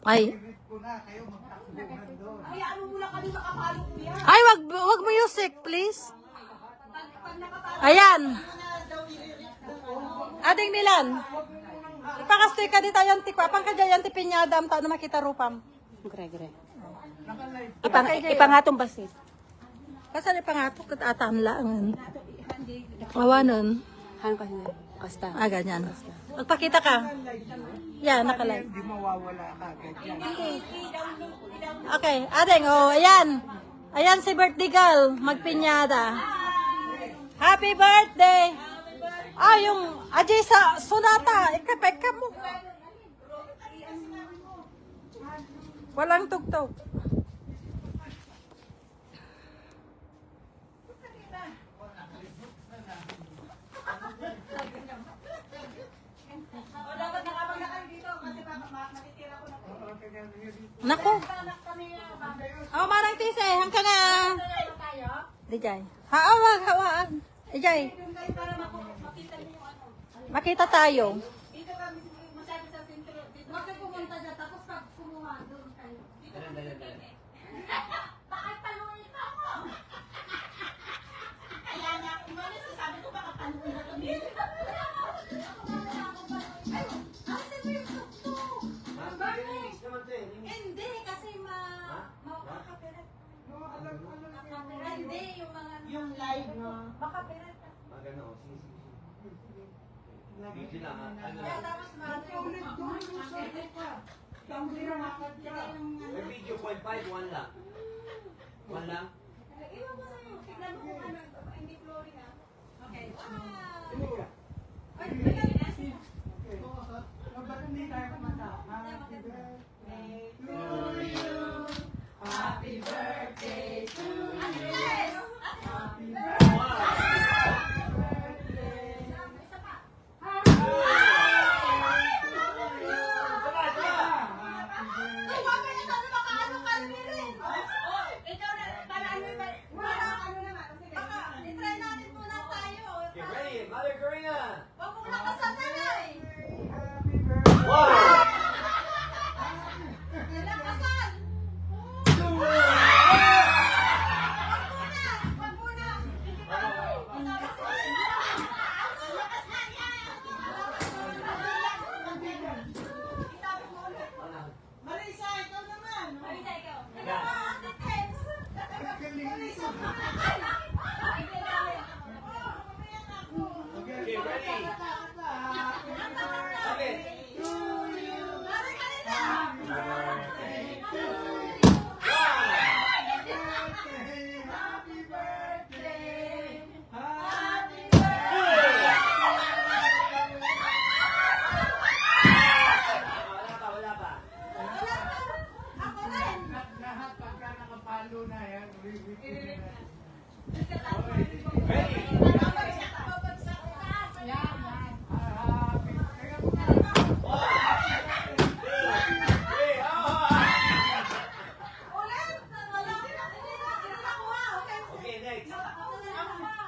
Ay. Ay, ano muna kami makapalo kuya? Ay, wag music, please. Ayan. Ading Milan. Ipakastoy ka dito yung tikwa. Pang kadya yung tipinyada. Ang taon na makita rupam. Gre. Ipangatong Ipangatong basit. Kasi ipangatong katataan lang. Awanon. Han kasi kasta. Ah, ganyan. Magpakita ka. Yan, nakalive. Hindi mawawala ka. Okay, ading, oh, ayan. Ayan si birthday girl, magpinyada. Happy birthday! Ah, yung Ajay sa Sonata, ikapeka mo. Walang tugtog. Nako. Oh, marang tise, hanggang nga. Dijay. Haawag, hawaan. Dijay. Makita tayo. Dito kami masyado sa sentro. Huwag ka pumunta dyan, tapos pag kumuha, doon kayo. Bakit paluin mo ako? Kaya nga, umalis, sabi ko baka paluin na kami. Ay, asan mo yung tuktok? Hindi, kasi makakapirat. Hindi, yung mga... Yung live, no? Makapirat. Tapos May video 0.5, 1 lang. 1 lang? iwan ko sa'yo. Tignan mo kung ano. Hindi flooring ah. Okay. Wow! Ay, magaling na siya. Ba't hindi tayo kumanta? Happy birthday to you. Happy birthday to you. Yes! Happy birthday. Isa pa. Ay, wag ka na tayo makaano ka rin. Ikaw na, para ano ba? Para ano naman. Baka, itry natin muna tayo. Get ready, Mother Karina! Wag mo na kasanay. Happy birthday. Wow! Yan ang kasal. Wag muna. Hindi pa ako. Kasama sila. Ang lakas na yan. Isabi mo ulit. Marisa, ikaw naman. Marisa, ikaw. Ikaw ba, Ate Tens? Marisa. Ay! Ay, kailangan. Oh, mamaya na ako. Okay, ready? Okay. Mari ka nila. Happy birthday. Happy Wala pa. Wala pa. Ako rin. Lahat pagka nakapalo na yan, ready? Ready? Babagsak, babagsak. Happy birthday. 3, oh! Ulit. Wala. Hindi nakuha. Okay. Okay, next.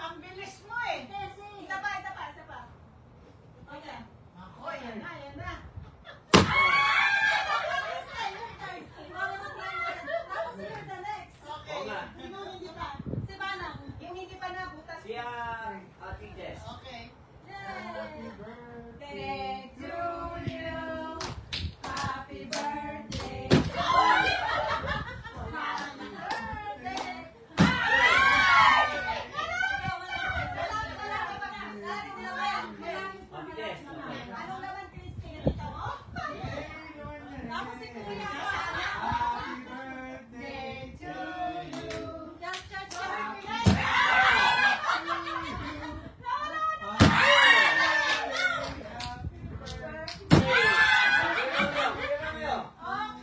Ang bilis mo eh. Isa pa, isa pa, isa pa. Okay. Ako, yan na, yan na. Tapos you're the next. Okay. Oo nga. Sino hindi pa? Si Banang. Yung hindi pa nabutas. Si Ate Jess. Okay. Happy Yay! birthday. Birthday to you. Happy birthday. Happy birthday. Ate Jess. Anong naman, Christine? Ito mo? Tapos si Kuya. Happy birthday to you. Just, just,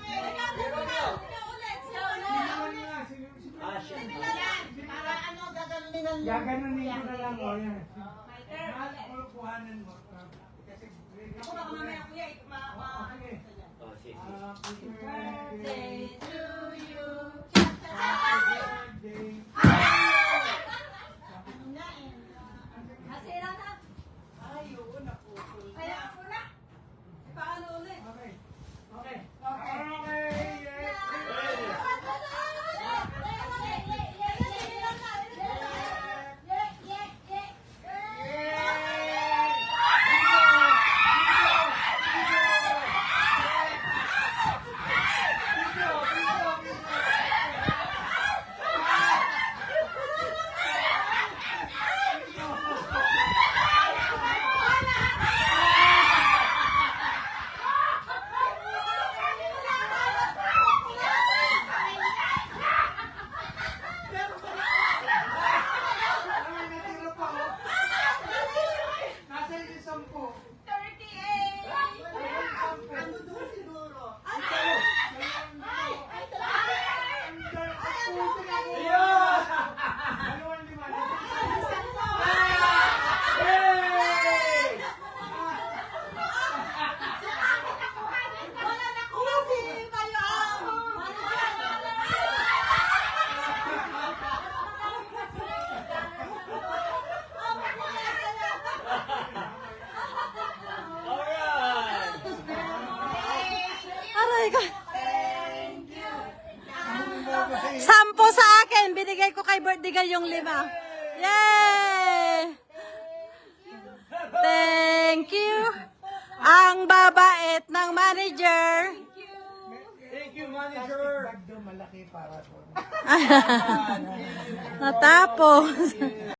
Okay. Ikaw ulit. Siya ulit. Ah, siya. Para ano, gaganunin ng Gaganunin ko na lang, oh, yan. My turn. Kuhanan mo. Kasi Ako baka mamaya kuya, Okay. Oh, sige. Happy birthday birthday. to you. Happy birthday. Ano na eh. Masira na. Ay, oo, naputol. Kaya ako na. Paano ulit? Okay. Okay. Okay. ibibigay yung 5. Yay! Thank you. Ang babait ng manager. Thank you, manager. Bag daw malaki para doon. Natapos.